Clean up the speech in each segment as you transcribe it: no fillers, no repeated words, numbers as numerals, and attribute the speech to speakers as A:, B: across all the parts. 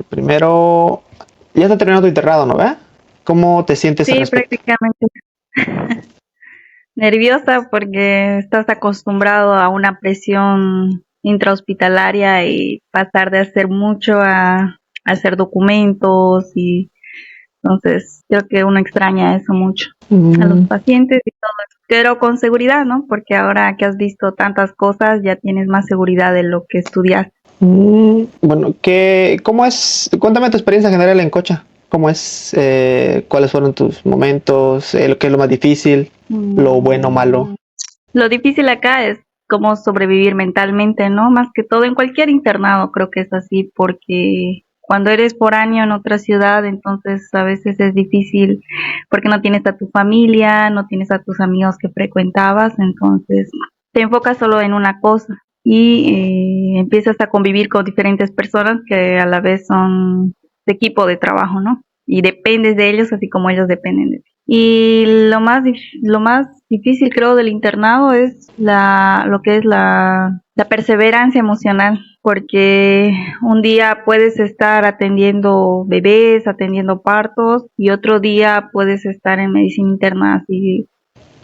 A: Primero, ya está terminando tu internado, ¿no? ¿Ve? ¿Cómo te sientes al
B: Sí,
A: respecto?
B: prácticamente nerviosa porque estás acostumbrado a una presión intrahospitalaria y pasar de hacer mucho a hacer documentos y entonces creo que uno extraña eso mucho a los
A: Mm,
B: pacientes y todo eso, pero con seguridad, ¿no? Porque ahora que has visto tantas cosas ya tienes más seguridad de lo que estudiaste.
A: bueno, ¿cómo es? Cuéntame tu experiencia general en Cocha. ¿Cómo es? ¿Cuáles fueron tus momentos? ¿Qué es lo más difícil? ¿Lo bueno, malo?
B: Lo difícil acá es cómo sobrevivir mentalmente, ¿no? Más que todo en cualquier internado creo que es así, porque cuando eres foráneo en otra ciudad, entonces a veces es difícil porque no tienes a tu familia, no tienes a tus amigos que frecuentabas, entonces te enfocas solo en una cosa y empiezas a convivir con diferentes personas que a la vez son de equipo de trabajo, ¿no? Y dependes de ellos así como ellos dependen de ti. Y lo más difícil creo del internado es lo que es la perseverancia emocional, porque un día puedes estar atendiendo bebés, atendiendo partos, y otro día puedes estar en medicina interna así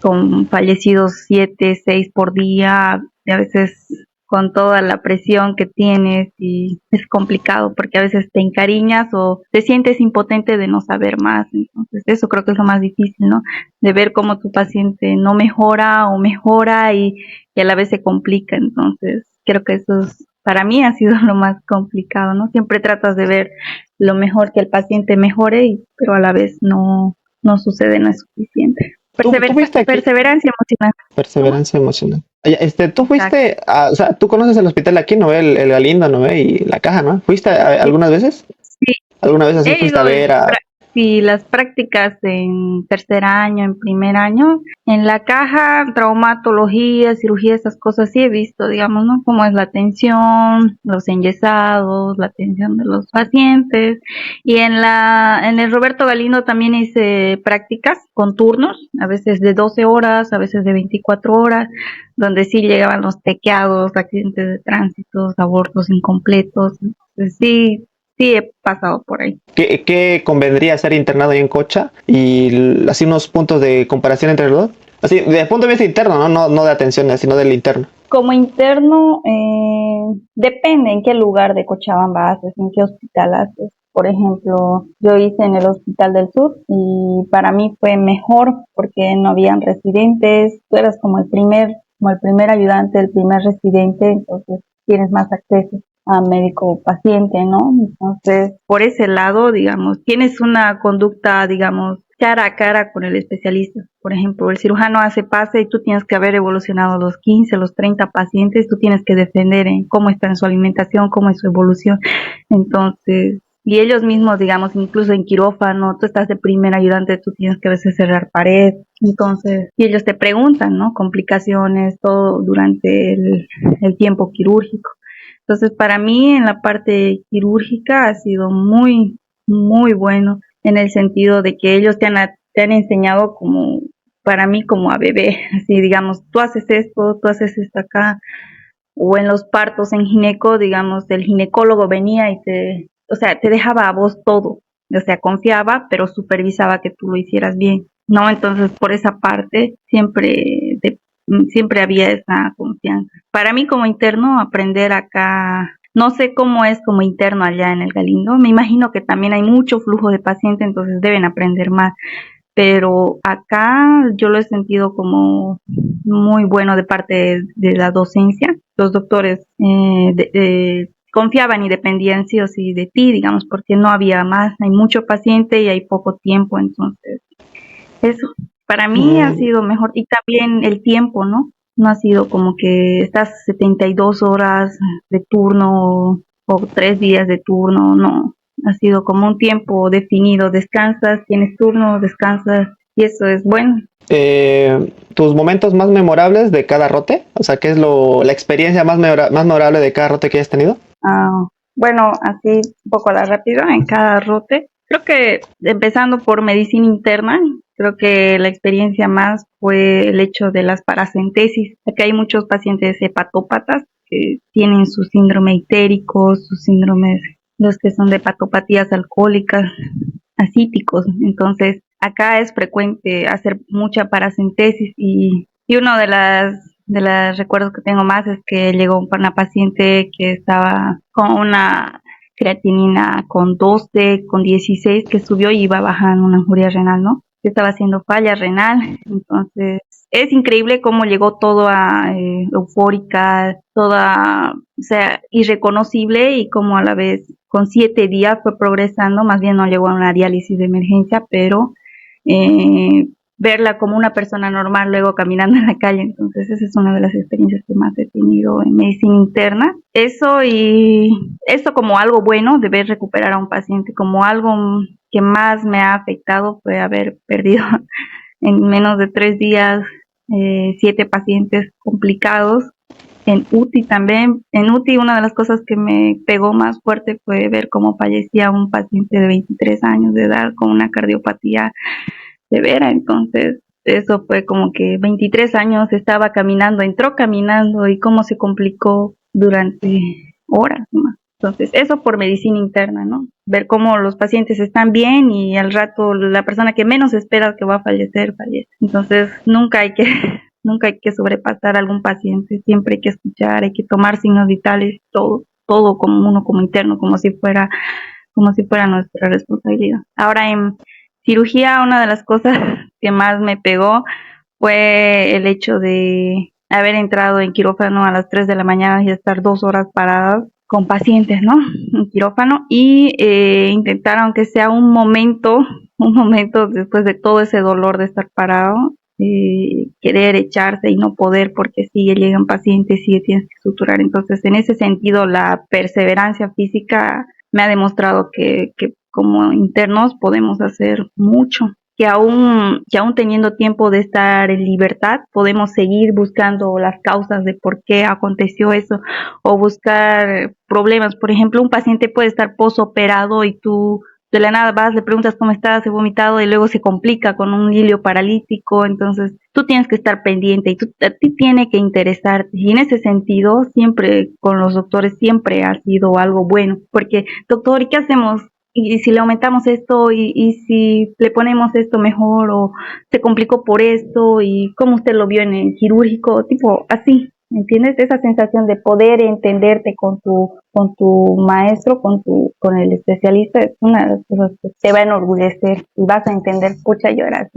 B: con fallecidos 7, 6 por día, y a veces con toda la presión que tienes y es complicado porque a veces te encariñas o te sientes impotente de no saber más. Entonces eso creo que es lo más difícil, ¿no? De ver cómo tu paciente no mejora o mejora y a la vez se complica. Entonces creo que eso es, para mí ha sido lo más complicado, ¿no? Siempre tratas de ver lo mejor que el paciente mejore, pero a la vez no sucede, no es suficiente.
A: ¿Tú fuiste aquí?
B: Perseverancia emocional. ¿Cómo?
A: Perseverancia emocional. Oye, tú
B: Exacto.
A: fuiste, o sea, tú conoces el hospital aquí, ¿no? El Galindo, ¿no? Y la caja, ¿no? ¿Fuiste
B: Sí,
A: algunas veces?
B: sí,
A: ¿Alguna vez así
B: he
A: fuiste
B: ido
A: a ver a...
B: sí, las prácticas en tercer año, en primer año. En la caja, traumatología, cirugía, esas cosas sí he visto, digamos, ¿no? Cómo es la atención, los enyesados, la atención de los pacientes. Y en el Roberto Galindo también hice prácticas con turnos, a veces de 12 horas, a veces de 24 horas, donde sí llegaban los tequeados, accidentes de tránsito, abortos incompletos. Entonces, sí, sí he pasado por ahí.
A: ¿Qué convendría ser internado ahí en Cocha? Y así unos puntos de comparación entre los dos. Así, desde el punto de vista interno, ¿no? No de atención, sino del interno.
B: Como interno, depende en qué lugar de Cochabamba haces, en qué hospital haces. Por ejemplo, yo hice en el Hospital del Sur y para mí fue mejor porque no habían residentes, tú eras como el primer ayudante, el primer residente, entonces tienes más acceso a médico paciente, ¿no? Entonces, por ese lado, digamos, tienes una conducta, digamos, cara a cara con el especialista. Por ejemplo, el cirujano hace pase y tú tienes que haber evolucionado los 15, los 30 pacientes, tú tienes que defender en cómo está en su alimentación, cómo es su evolución. Entonces, y ellos mismos, digamos, incluso en quirófano, tú estás de primer ayudante, tú tienes que a veces cerrar pared. Entonces, y ellos te preguntan, ¿no? Complicaciones, todo durante el tiempo quirúrgico. Entonces, para mí en la parte quirúrgica ha sido muy bueno en el sentido de que ellos te han enseñado como, para mí, como a bebé, así digamos, tú haces esto acá, o en los partos en gineco, digamos, el ginecólogo venía y o sea, te dejaba a vos todo, o sea, confiaba, pero supervisaba que tú lo hicieras bien, ¿no? Entonces, por esa parte, siempre había esa confianza. Para mí como interno, aprender acá, no sé cómo es como interno allá en el Galindo, me imagino que también hay mucho flujo de pacientes, entonces deben aprender más, pero acá yo lo he sentido como muy bueno de parte de la docencia. Los doctores confiaban y dependían sí o sí de ti, digamos, porque no había más, hay mucho paciente y hay poco tiempo, entonces eso para mí ha
A: Mm,
B: sido mejor y también el tiempo, ¿no? No ha sido como que estás 72 horas de turno o 3 días de turno, no. Ha sido como un tiempo definido, descansas, tienes turno, descansas y eso es bueno.
A: ¿Tus momentos más memorables de cada rote? O sea, ¿qué es la experiencia más memorable de cada rote que hayas tenido?
B: Bueno, así un poco a la rápida en cada rote. Creo que empezando por medicina interna, creo que la experiencia más fue el hecho de las paracentesis. Aquí hay muchos pacientes hepatópatas que tienen su síndrome itérico, sus síndromes los que son de hepatopatías alcohólicas, acíticos. Entonces, acá es frecuente hacer mucha paracentesis y uno de los recuerdos que tengo más es que llegó una paciente que estaba con una creatinina con 12, con 16, que subió y iba bajando una injuria renal, ¿no? Que estaba haciendo falla renal. Entonces, es increíble cómo llegó toda eufórica, toda, o sea, irreconocible, y cómo a la vez con 7 días fue progresando. Más bien no llegó a una diálisis de emergencia, pero eh, verla como una persona normal luego caminando en la calle. Entonces esa es una de las experiencias que más he tenido en medicina interna. Eso, y eso como algo bueno de ver recuperar a un paciente. Como algo que más me ha afectado fue haber perdido en menos de 3 días 7 pacientes complicados. En UTI también. En UTI una de las cosas que me pegó más fuerte fue ver cómo fallecía un paciente de 23 años de edad con una cardiopatía severa. Entonces eso fue como que 23 años estaba caminando, entró caminando, y cómo se complicó durante horas más. Entonces eso por medicina interna, ¿no? Ver cómo los pacientes están bien y al rato la persona que menos espera que va a fallecer, fallece. Entonces nunca hay que nunca hay que sobrepasar a algún paciente, siempre hay que escuchar, hay que tomar signos vitales, todo como uno como interno, como si fuera nuestra responsabilidad. Ahora en cirugía, una de las cosas que más me pegó fue el hecho de haber entrado en quirófano a las 3 de la mañana y estar 2 horas paradas con pacientes, ¿no? En quirófano, y intentar, aunque sea un momento después de todo ese dolor de estar parado, querer echarse y no poder, porque sigue llegan pacientes, sigue tienes que suturar. Entonces, en ese sentido, la perseverancia física me ha demostrado que como internos podemos hacer mucho, que aún teniendo tiempo de estar en libertad, podemos seguir buscando las causas de por qué aconteció eso, o buscar problemas. Por ejemplo, un paciente puede estar posoperado y tú de la nada vas, le preguntas cómo estás, he vomitado, y luego se complica con un hilio paralítico. Entonces tú tienes que estar pendiente, y a ti tiene que interesarte. Y en ese sentido, siempre con los doctores siempre ha sido algo bueno, porque doctor, ¿y qué hacemos? Y si le aumentamos esto, y si le ponemos esto mejor, o se complicó por esto, y cómo usted lo vio en el quirúrgico, tipo así, ¿entiendes? Esa sensación de poder entenderte con tu maestro, con el especialista, es una de las cosas que te va a enorgullecer, y vas a entender, pucha, yo era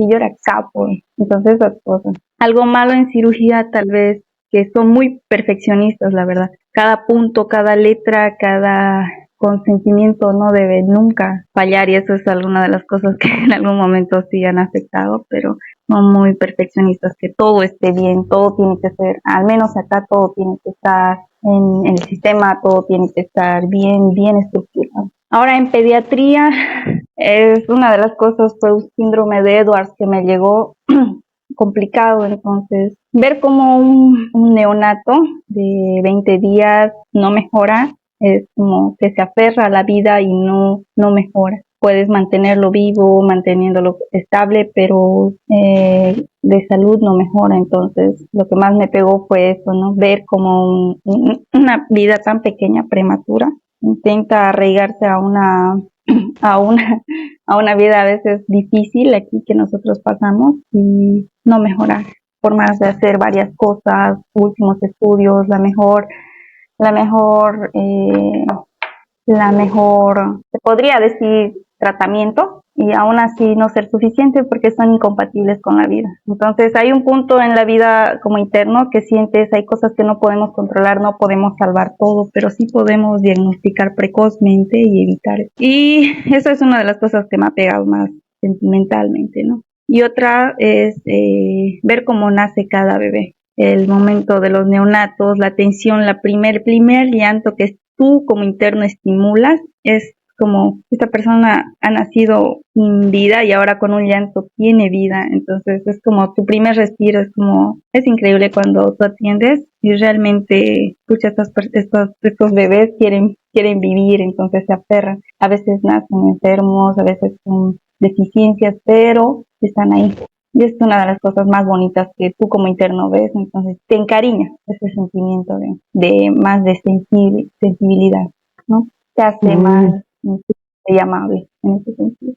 B: capo. Entonces esas cosas. Algo malo en cirugía tal vez, que son muy perfeccionistas, la verdad. Cada punto, cada letra, cada consentimiento no debe nunca fallar, y eso es alguna de las cosas que en algún momento sí han afectado, pero son muy perfeccionistas, que todo esté bien, todo tiene que ser, al menos acá todo tiene que estar en el sistema, todo tiene que estar bien, bien estructurado. Ahora en pediatría, es una de las cosas, fue un síndrome de Edwards que me llegó complicado. Entonces ver como un neonato de 20 días no mejora, es como que se aferra a la vida y no mejora. Puedes mantenerlo vivo, manteniéndolo estable, pero de salud no mejora. Entonces lo que más me pegó fue eso, ¿no? Ver como una vida tan pequeña, prematura, intenta arraigarse a una, a una vida a veces difícil aquí que nosotros pasamos, y no mejorar. Por más de hacer varias cosas, últimos estudios, la mejor, se podría decir, tratamiento, y aún así no ser suficiente porque son incompatibles con la vida. Entonces hay un punto en la vida como interno que sientes, hay cosas que no podemos controlar, no podemos salvar todo, pero sí podemos diagnosticar precozmente y evitar. Y eso es una de las cosas que me ha pegado más sentimentalmente, ¿no? Y otra es ver cómo nace cada bebé. El momento de los neonatos, la tensión, primer llanto que tú como interno estimulas, es como esta persona ha nacido sin vida y ahora con un llanto tiene vida. Entonces es como tu primer respiro, es increíble cuando tú atiendes y realmente escuchas estos bebés quieren vivir, entonces se aferran. A veces nacen enfermos, a veces con deficiencias, pero están ahí. Y es una de las cosas más bonitas que tú como interno ves. Entonces te encariña ese sentimiento de más de sensibilidad, ¿no? se hace mal, se llama amable en ese sentido.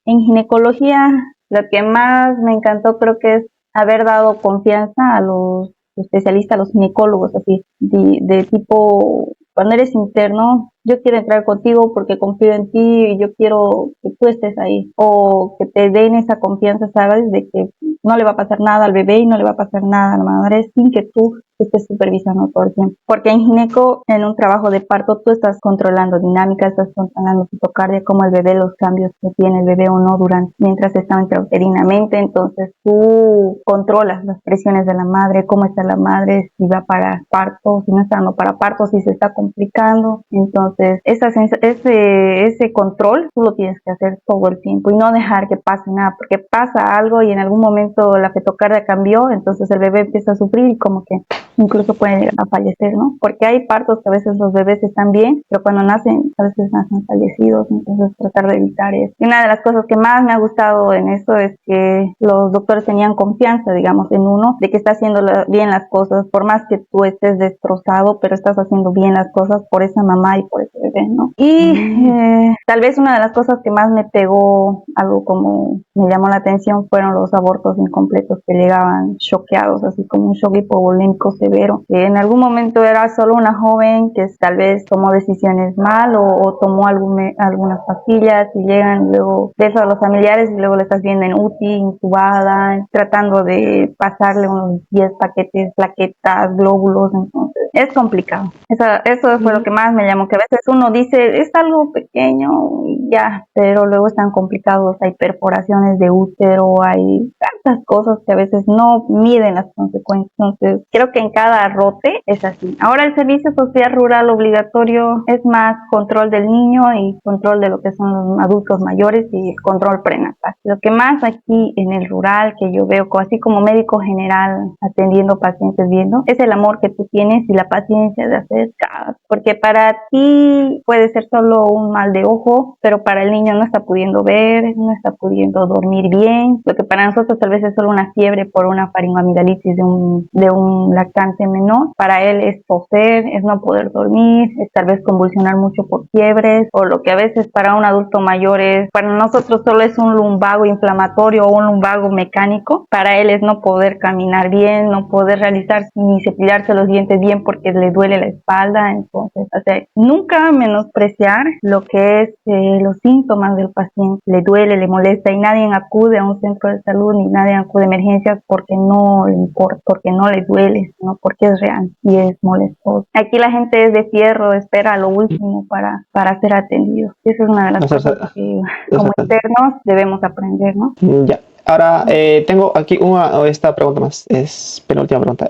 B: En ginecología, lo que más me encantó creo que es haber dado confianza a los especialistas, a los ginecólogos, así, de tipo, cuando eres interno, yo quiero entrar contigo porque confío en ti y yo quiero que tú estés ahí, o que te den esa confianza, sabes, de que no le va a pasar nada al bebé y no le va a pasar nada a la madre sin que tú estés supervisando todo el tiempo. Porque en gineco, en un trabajo de parto, tú estás controlando dinámica, estás controlando citocardia, como el bebé, los cambios que tiene el bebé o no mientras está intrauterinamente. Entonces tú controlas las presiones de la madre, cómo está la madre, si va para parto, si no está dando para parto, si se está complicando. Entonces ese control tú lo tienes que hacer todo el tiempo y no dejar que pase nada, porque pasa algo y en algún momento la fetocardia cambió, entonces el bebé empieza a sufrir y como que incluso pueden llegar a fallecer, ¿no? Porque hay partos que a veces los bebés están bien, pero cuando nacen, a veces nacen fallecidos, entonces tratar de evitar eso. Y una de las cosas que más me ha gustado en esto es que los doctores tenían confianza, digamos, en uno, de que está haciendo bien las cosas, por más que tú estés destrozado, pero estás haciendo bien las cosas por esa mamá y por ese bebé, ¿no? Y tal vez una de las cosas que más me pegó, algo como me llamó la atención, fueron los abortos incompletos que llegaban choqueados, así como un shock hipovolémico severo, que en algún momento era solo una joven que tal vez tomó decisiones mal o tomó algunas pastillas y llegan luego de eso a los familiares y luego le estás viendo en UTI, intubada, tratando de pasarle unos 10 paquetes, plaquetas, glóbulos, entonces es complicado. Eso fue lo que más me llamó, que a veces uno dice, es algo pequeño y ya, pero luego están complicados, hay perforaciones de útero, hay tantas cosas que a veces no miden las consecuencias. Entonces creo que en cada rote es así. Ahora el servicio social rural obligatorio es más control del niño y control de lo que son los adultos mayores y control prenatal. Lo que más aquí en el rural que yo veo, así como médico general atendiendo pacientes viendo, es el amor que tú tienes y la paciencia de hacer cada, porque para ti puede ser solo un mal de ojo, pero para el niño no está pudiendo ver, no está pudiendo dormir bien. Lo que para nosotros tal vez es solo una fiebre por una faringoamigdalitis de un lactante menor, para él es toser, es no poder dormir, es tal vez convulsionar mucho por fiebres, o lo que a veces para un adulto mayor es, para nosotros solo es un lumbago inflamatorio o un lumbago mecánico, para él es no poder caminar bien, no poder realizar ni cepillarse los dientes bien porque le duele la espalda. Entonces, o sea, nunca menospreciar lo que es los síntomas del paciente, le duele, le molesta y nadie acude a un centro de salud ni nadie acude a emergencias porque no le importa, porque no le duele, sino porque es real y es molestoso. Aquí la gente es de fierro, espera lo último para ser atendido. Esa es una de las cosas que como internos debemos aprender, ¿no?
A: Ya. Ahora, tengo aquí esta pregunta más, es penúltima pregunta.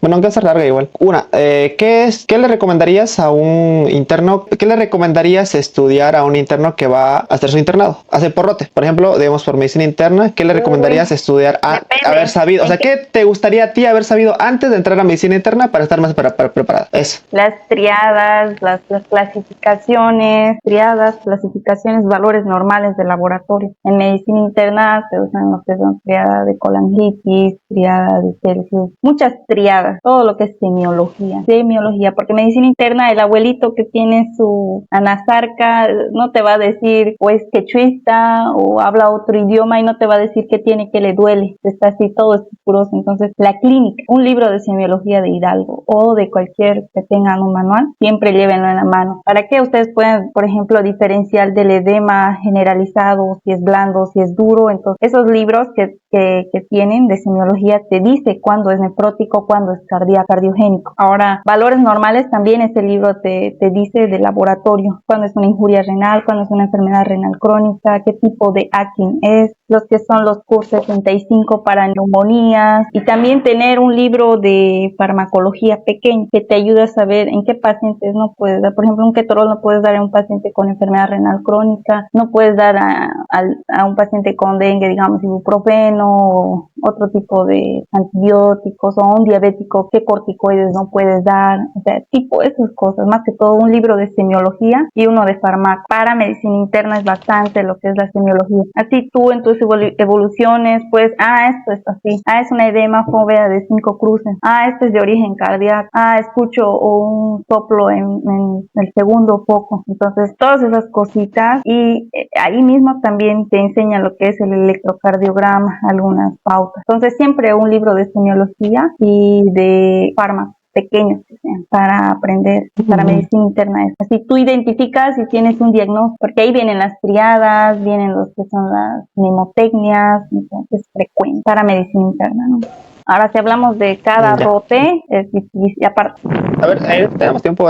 A: Bueno, aunque sea larga igual. ¿Qué le recomendarías a un interno? ¿Qué le recomendarías estudiar a un interno que va a hacer su internado? Hacer porrote, por ejemplo, digamos por medicina interna. ¿Qué le recomendarías estudiar haber sabido? O sea, ¿qué te gustaría a ti haber sabido antes de entrar a medicina interna para estar más preparada? Eso.
B: Las triadas, las clasificaciones, valores normales de laboratorio. En medicina interna se usan lo que son triada de colangitis, triada de Celsius, muchas triadas. Todo lo que es semiología, porque medicina interna, el abuelito que tiene su anasarca no te va a decir o es quechuista o habla otro idioma y no te va a decir qué tiene, que le duele, está así todo estructuroso. Entonces la clínica, un libro de semiología de Hidalgo o de cualquier que tengan un manual, siempre llévenlo en la mano, para que ustedes puedan, por ejemplo, diferenciar del edema generalizado, si es blando, si es duro. Entonces esos libros que tienen de semiología te dice cuándo es nefrótico, cuándo es cardiogénico. Ahora, valores normales, también este libro te dice de laboratorio, cuándo es una injuria renal, cuándo es una enfermedad renal crónica, qué tipo de Akin es, los que son los CUR 65 para neumonías, y también tener un libro de farmacología pequeño que te ayuda a saber en qué pacientes no puedes dar. Por ejemplo, un ketorol no puedes dar a un paciente con enfermedad renal crónica, no puedes dar a un paciente con dengue, digamos, ibuprofeno otro tipo de antibióticos, o a un diabético qué corticoides no puedes dar, o sea, tipo esas cosas, más que todo un libro de semiología y uno de farmaco. Para medicina interna es bastante lo que es la semiología. Así tú en tus evoluciones, pues, esto es así, es una edema fovea de 5 cruces, esto es de origen cardíaco, escucho un soplo en el segundo foco. Entonces, todas esas cositas, y ahí mismo también te enseña lo que es el electrocardiograma, algunas pautas. Entonces, siempre un libro de semiología y de fármacos pequeños que sean para aprender, para medicina interna. Así tú identificas si tienes un diagnóstico, porque ahí vienen las triadas, vienen los que son las mnemotecnias, entonces es frecuente para medicina interna, ¿no? Ahora, si hablamos de cada rote, es difícil, aparte.
A: A ver, tenemos tiempo.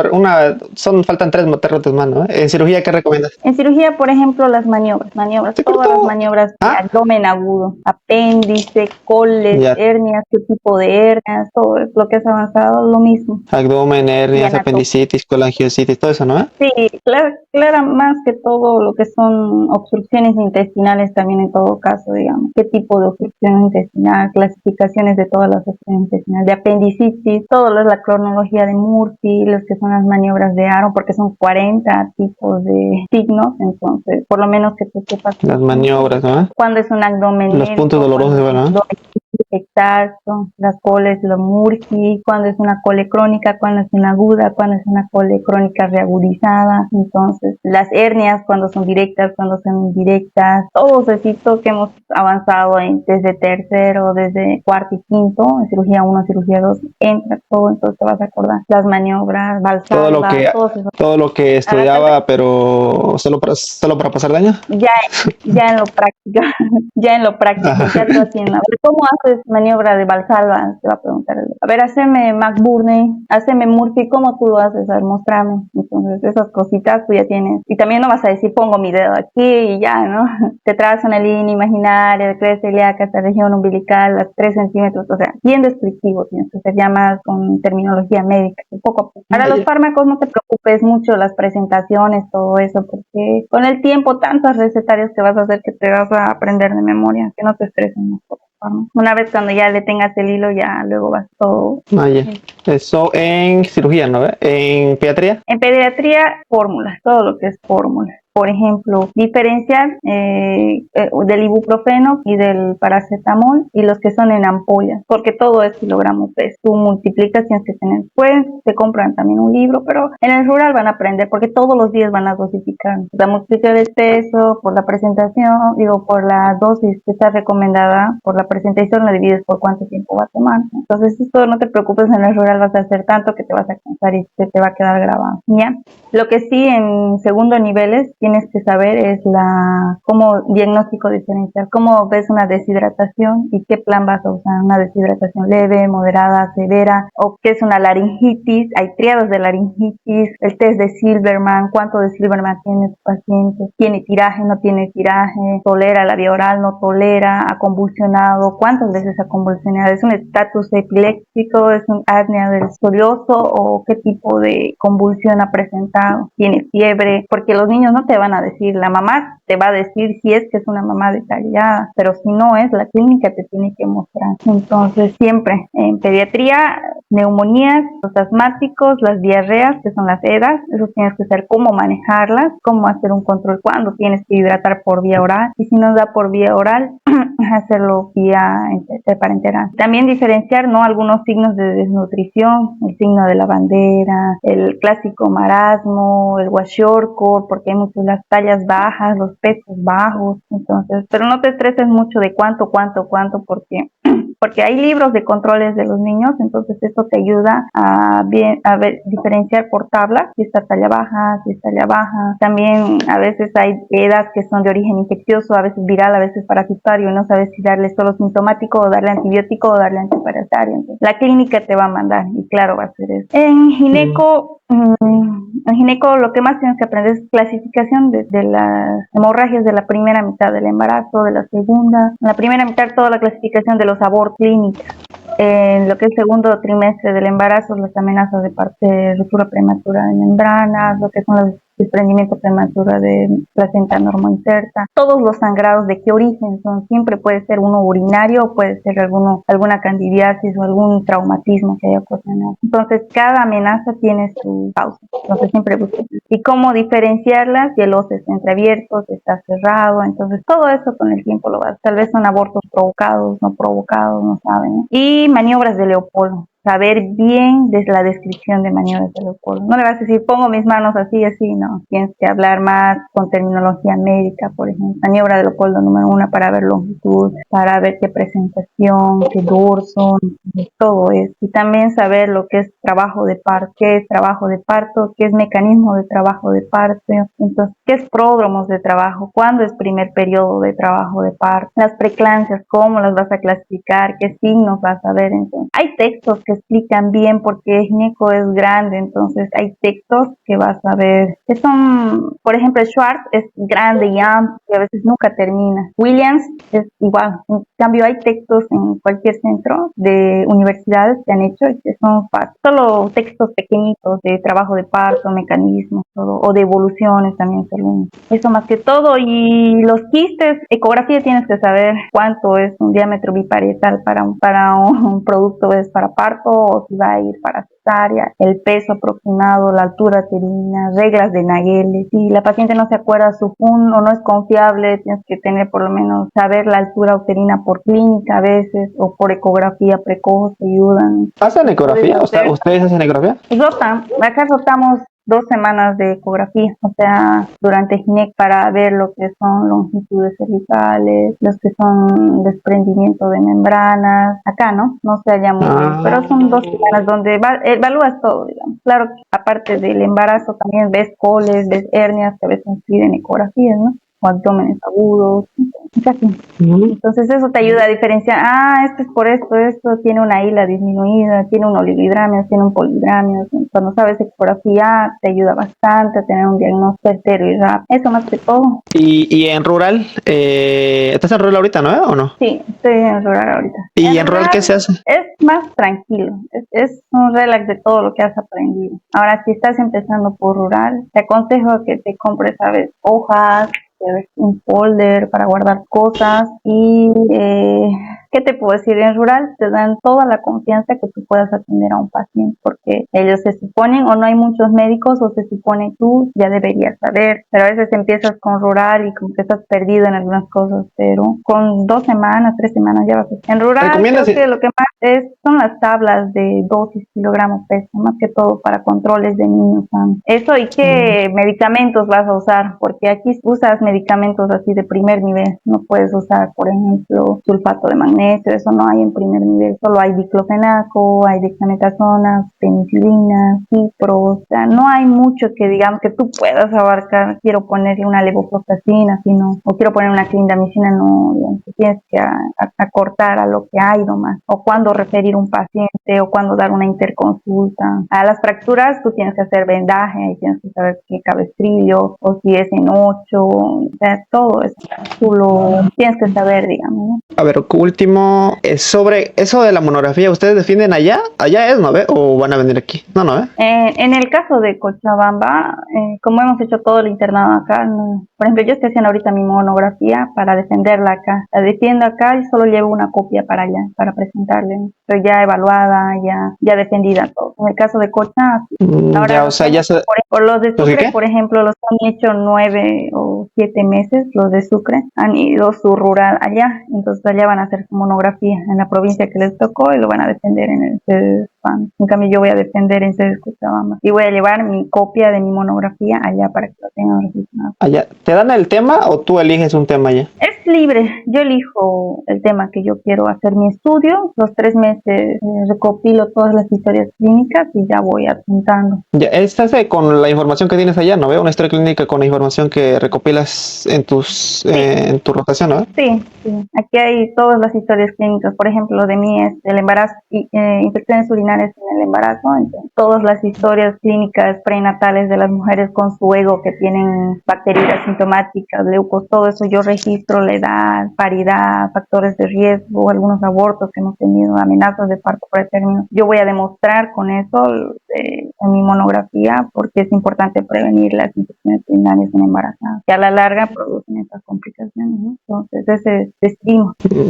A: Faltan 3 rotes más, ¿no? ¿En cirugía qué recomiendas?
B: En cirugía, por ejemplo, las maniobras, todas las maniobras de abdomen agudo, apéndice, coles, hernias, qué tipo de hernias, todo lo que es avanzado, lo mismo.
A: Abdomen, hernias, apendicitis, colangiositis, todo eso, ¿no?
B: Sí, claro, más que todo lo que son obstrucciones intestinales también en todo caso, digamos. ¿Qué tipo de obstrucción intestinal? Clasificaciones de todas las obstrucciones intestinales, de apendicitis, todo lo es la cronología de Murphy, los que son las maniobras de Aron, porque son 40 tipos de signos, entonces, por lo menos que tú sepas.
A: Las maniobras, ¿no?
B: Cuando es un abdomen.
A: Los puntos dolorosos, ¿verdad?
B: Exacto, las coles, los Murphy, cuando es una cole crónica, cuando es una aguda, cuando es una cole crónica reagudizada. Entonces, las hernias, cuando son directas, cuando son indirectas, todos esos que hemos avanzado desde tercero, desde cuarto y quinto, en cirugía 1, cirugía 2, entra todo, entonces te vas a acordar. Las maniobras, Valsalva,
A: todo lo que estudiaba, pero solo para pasar de año.
B: Ya en lo práctico, ya tú haciendo. ¿Cómo haces maniobra de Valsalva? Te va a preguntar. A ver, haceme McBurney, haceme Murphy, ¿cómo tú lo haces? A ver, mostrame. Entonces, esas cositas tú ya tienes. Y también no vas a decir, pongo mi dedo aquí y ya, ¿no? Te trazas una línea imaginaria de cresta ilíaca hasta región umbilical, a 3 centímetros, o sea, bien descriptivo tienes que ser ya más con terminología médica, poco a poco. Ahora, los fármacos, no te preocupes mucho, las presentaciones, todo eso, porque con el tiempo, tantos recetarios que vas a hacer que te vas a aprender de memoria, que no te estresen mucho. Una vez cuando ya le tengas el hilo, ya luego vas todo.
A: Eso en cirugía, ¿no? ¿En pediatría?
B: En pediatría, fórmulas, todo lo que es fórmulas. Por ejemplo, diferenciar del ibuprofeno y del paracetamol y los que son en ampollas, porque todo es kilogramos peso. Tú multiplicas, tienes que tener, pues te compran también un libro, pero en el rural van a aprender porque todos los días van a dosificar. La multiplicación del peso por la presentación, por la dosis que está recomendada, por la presentación la divides por cuánto tiempo va a tomar. Entonces, esto no te preocupes, en el rural vas a hacer tanto que te vas a cansar y se te va a quedar grabado. ¿Ya? Lo que sí en segundo niveles tienes que saber es cómo diagnóstico diferencial, cómo ves una deshidratación y qué plan vas a usar, una deshidratación leve, moderada, severa, o qué es una laringitis, hay triadas de laringitis, el test de Silverman, cuánto de Silverman tiene tu paciente, tiene tiraje, no tiene tiraje, tolera la vía oral, no tolera, ha convulsionado, cuántas veces ha convulsionado, es un estatus epiléptico, es un apnea del soliozo o qué tipo de convulsión ha presentado, tiene fiebre, porque los niños no te van a decir, la mamá te va a decir si es que es una mamá detallada, pero si no es, la clínica te tiene que mostrar. Entonces, siempre en pediatría, neumonías, los asmáticos, las diarreas, que son las EDAs, eso tienes que saber cómo manejarlas, cómo hacer un control, cuándo tienes que hidratar por vía oral, y si no da por vía oral, hacerlo vía parenteral. También diferenciar, ¿no?, algunos signos de desnutrición, el signo de la bandera, el clásico marasmo, el kwashiorkor, porque hay muchas las tallas bajas, los pesos bajos, entonces, pero no te estreses mucho de cuánto, porque hay libros de controles de los niños, entonces esto te ayuda a diferenciar por tablas si está talla baja, si es talla baja. También a veces hay EDAs que son de origen infeccioso, a veces viral, a veces parasitario, y no sabes si darle solo sintomático o darle antibiótico o darle antiparasitario. Entonces, la clínica te va a mandar y claro, va a ser eso. En gineco lo que más tienes que aprender es clasificación de las hemorragias de la primera mitad del embarazo, de la segunda. En la primera mitad toda la clasificación de los abortos clínicos. En lo que es el segundo trimestre del embarazo, las amenazas de ruptura prematura de membranas, lo que son las desprendimiento prematuro de placenta normoinserta, todos los sangrados de qué origen son, siempre puede ser uno urinario o puede ser alguna candidiasis o algún traumatismo que haya ocasionado. Entonces cada amenaza tiene su causa, entonces siempre busquen. Y cómo diferenciarlas, si el óseo está entreabierto, si está cerrado, entonces todo eso con el tiempo lo vas. Tal vez son abortos provocados, no provocados, no saben, ¿no? Y maniobras de Leopoldo. Saber bien desde la descripción de maniobras de Leopoldo. No le vas a decir, pongo mis manos así, así, no. Tienes que hablar más con terminología médica, por ejemplo. Maniobra de Leopoldo número 1 para ver longitud, para ver qué presentación, qué dorso, todo eso. Y también saber lo que es trabajo de parto, qué es trabajo de parto, qué es mecanismo de trabajo de parto, entonces, qué es pródromos de trabajo, cuándo es primer periodo de trabajo de parto, las preeclampsias, cómo las vas a clasificar, qué signos vas a ver. Entonces, hay textos que explican bien porque el gineco es grande, entonces hay textos que vas a ver que son, por ejemplo, Schwartz es grande y amplio y a veces nunca termina. Williams es igual. En cambio, hay textos en cualquier centro de universidades que han hecho y que son solo textos pequeñitos de trabajo de parto, mecanismos, todo, o de evoluciones también. Eso más que todo. Y los quistes, ecografía tienes que saber cuánto es un diámetro biparietal para un producto es para parto o si va a ir para cesárea, el peso aproximado, la altura uterina, reglas de Nagel. Si la paciente no se acuerda su FUN o no es confiable, tienes que tener por lo menos saber la altura uterina por clínica a veces o por ecografía precoz, te ayudan.
A: ¿Hacen ecografía? ¿Ustedes hacen ecografía?
B: Rotan, acá rotamos 2 semanas de ecografía, o sea, durante GINEC para ver lo que son longitudes cervicales, los que son desprendimiento de membranas, acá no se halla muy bien, pero son 2 semanas donde evalúas todo, digamos. Claro que aparte del embarazo también ves coles, ves hernias que a veces piden ecografías, ¿no? O abdómenes agudos, casi. Entonces eso te ayuda a diferenciar, esto es por esto tiene una hila disminuida, tiene un oligohidramio, tiene un polidramio. Cuando sabes ecografía te ayuda bastante a tener un diagnóstico certero y rápido. Eso más que todo.
A: ¿Y en rural? ¿Estás en rural ahorita, no? ¿O no?
B: Sí, estoy en rural ahorita.
A: ¿Y en rural qué se hace?
B: Es más tranquilo, es un relax de todo lo que has aprendido. Ahora, si estás empezando por rural, te aconsejo que te compres, ¿sabes? Hojas, un folder para guardar cosas y ¿qué te puedo decir? En rural te dan toda la confianza que tú puedas atender a un paciente porque ellos se suponen o no hay muchos médicos o se supone tú ya deberías saber, pero a veces empiezas con rural y como que estás perdido en algunas cosas, pero con 2 semanas, 3 semanas ya vas a estar. En rural creo que lo que más son las tablas de dosis, kilogramos, peso, más que todo para controles de niños sanos. Eso y qué medicamentos vas a usar, porque aquí usas medicamentos así de primer nivel, no puedes usar, por ejemplo, sulfato de magnesio, eso no hay en primer nivel, solo hay diclofenaco, hay dexametasona, penicilina, cipro, o sea, no hay mucho que digamos que tú puedas abarcar, quiero ponerle una levofloxacina, sino, o quiero poner una clindamicina, no, tienes que acortar a lo que hay nomás, o cuándo referir un paciente, o cuándo dar una interconsulta. A las fracturas tú tienes que hacer vendaje, y tienes que saber qué cabestrillo, o si es en 8, o sea, todo eso, tú lo tienes que saber, digamos, ¿no?
A: A ver, último, sobre eso de la monografía, ¿ustedes defienden allá? ¿Allá es, no ve? ¿O van a venir aquí? No,
B: En el caso de Cochabamba, como hemos hecho todo el internado acá, no. Por ejemplo, yo estoy haciendo ahorita mi monografía para defenderla acá. La defiendo acá y solo llevo una copia para allá, para presentarle. Pero ya evaluada, ya defendida todo. En el caso de Cocha, ahora
A: ya, o sea, ya se...
B: por los de Sucre, por ejemplo, los han hecho 9 o 7 meses, los de Sucre, han ido su rural allá. Entonces allá van a hacer su monografía en la provincia que les tocó y lo van a defender en el CEDESPAN. En cambio, yo voy a defender en CEDES Cochabamba. Y voy a llevar mi copia de mi monografía allá para que lo tengan registrado.
A: Allá. ¿Te dan el tema o tú eliges un tema ya?
B: Es libre. Yo elijo el tema que yo quiero hacer mi estudio. Los 3 meses recopilo todas las historias clínicas y ya voy apuntando.
A: Ya, ¿estás con la información que tienes allá, no veo? Una historia clínica con la información que recopilas en en tu rotación, ¿no?
B: Sí. Aquí hay todas las historias clínicas. Por ejemplo, de mí es el embarazo, infecciones urinarias intestinales en el embarazo. Entonces, todas las historias clínicas prenatales de las mujeres con su ego que tienen bacterias sintomáticas, leucos, todo eso yo registro, la edad, paridad, factores de riesgo, algunos abortos que hemos tenido, amenazas de parto pretérmino. Yo voy a demostrar con eso en mi monografía porque es importante prevenir las infecciones urinarias en embarazadas, que a la larga producen estas complicaciones, ¿no? Entonces, ese es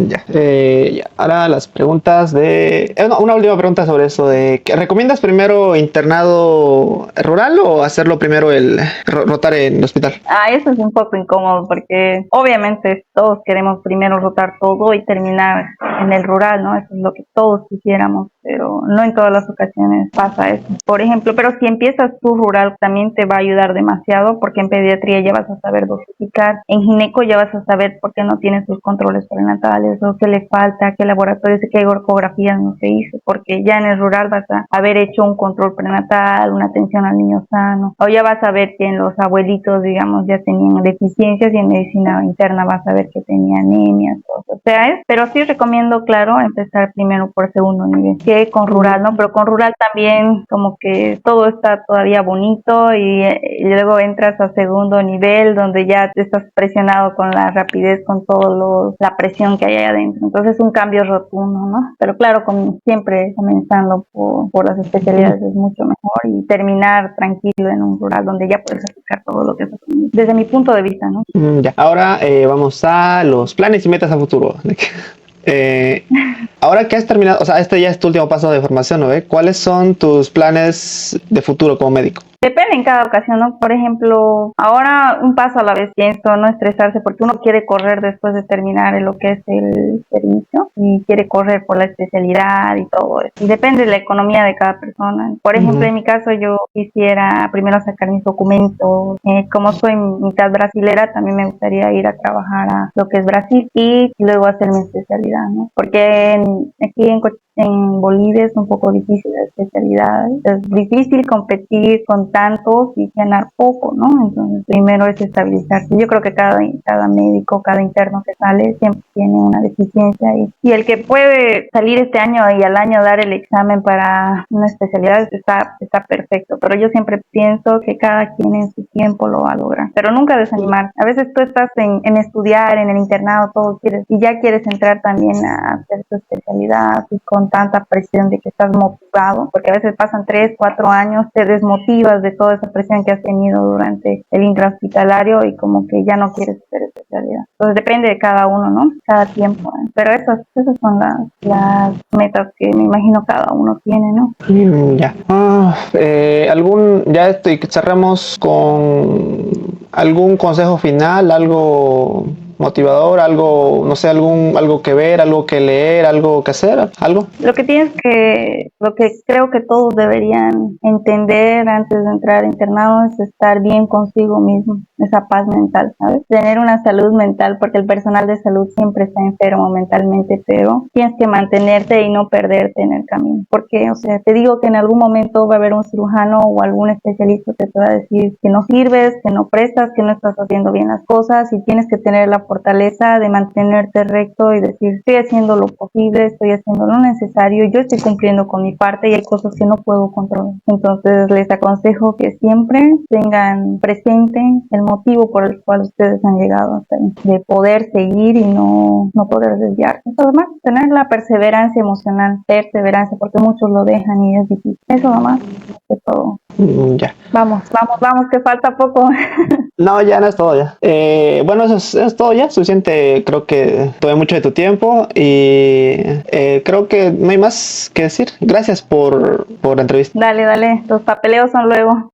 A: Ya. Ya. Ahora las preguntas de... no, una última pregunta sobre eso de... ¿Recomiendas primero internado rural o hacerlo primero el rotar en el hospital?
B: Eso es un poco incómodo porque obviamente todos queremos primero rotar todo y terminar en el rural, ¿no? Eso es lo que todos quisiéramos, pero no en todas las ocasiones pasa eso. Por ejemplo, pero si empiezas tu rural también te va a ayudar demasiado porque en pediatría ya vas a saber dosificar, en gineco ya vas a saber por qué no tienes sus controles prenatales o qué le falta, qué laboratorio, qué ecografías no se hizo, porque ya en el rural vas a haber hecho un control prenatal, una atención al niño sano, o ya vas a ver que en los abuelitos, digamos, ya tenían deficiencias y en medicina interna vas a ver que tenía anemia, todo. O sea, pero sí recomiendo, claro, empezar primero por segundo nivel, que con rural, ¿no? Pero con rural también como que todo está todavía bonito y luego entras a segundo nivel donde ya te estás presionado con la rapidez, con todo la presión que hay ahí adentro. Entonces es un cambio rotundo, ¿no? Pero claro, como siempre comenzando por las especialidades es mucho mejor y terminar tranquilo en un rural donde ya puedes aplicar todo lo que es desde mi punto de vista, ¿no?
A: Ya. Ahora vamos a los planes y metas a futuro. Ahora que has terminado, o sea, este ya es tu último paso de formación, ¿no? ¿Cuáles son tus planes de futuro como médico?
B: Depende en cada ocasión, ¿no? Por ejemplo, ahora un paso a la vez, pienso, no estresarse, porque uno quiere correr después de terminar en lo que es el servicio y quiere correr por la especialidad y todo eso. Y depende de la economía de cada persona. Por ejemplo, en mi caso, yo quisiera primero sacar mis documentos. Como soy mitad brasilera, también me gustaría ir a trabajar a lo que es Brasil y luego hacer mi especialidad, ¿no? Porque aquí en Bolivia es un poco difícil la especialidad, es difícil competir con tantos y ganar poco, ¿no? Entonces primero es estabilizarse. Yo creo que cada médico, cada interno que sale siempre tiene una deficiencia y el que puede salir este año y al año dar el examen para una especialidad está perfecto, pero yo siempre pienso que cada quien en su tiempo lo va a lograr, pero nunca desanimar. A veces tú estás en estudiar, en el internado, todo quieres y ya quieres entrar también a hacer tu especialidad y con tanta presión de que estás motivado, porque a veces pasan 3, 4 años, te desmotivas de toda esa presión que has tenido durante el intrahospitalario y como que ya no quieres hacer especialidad. Entonces depende de cada uno, ¿no? Cada tiempo. Pero esas son las metas que me imagino cada uno tiene, ¿no?
A: Ya. Cerramos con algún consejo final, algo motivador, algo, no sé, algo que ver, algo que leer, algo que hacer, algo.
B: Lo que creo que todos deberían entender antes de entrar a internado es estar bien consigo mismo, esa paz mental, ¿sabes? Tener una salud mental, porque el personal de salud siempre está enfermo mentalmente, pero tienes que mantenerte y no perderte en el camino, porque, o sea, te digo que en algún momento va a haber un cirujano o algún especialista que te va a decir que no sirves, que no prestas, que no estás haciendo bien las cosas y tienes que tener la fortaleza de mantenerte recto y decir, estoy haciendo lo posible, estoy haciendo lo necesario, yo estoy cumpliendo con mi parte y hay cosas que no puedo controlar. Entonces les aconsejo que siempre tengan presente el motivo por el cual ustedes han llegado hasta ahí, de poder seguir y no poder desviarse. Además, tener la perseverancia emocional, porque muchos lo dejan y es difícil. Eso nomás, de todo.
A: Ya.
B: Vamos, que falta poco.
A: No, ya no es todo ya. Bueno, eso es todo ya, suficiente. Creo que tuve mucho de tu tiempo y creo que no hay más que decir. Gracias por la entrevista.
B: Dale, los papeleos son luego.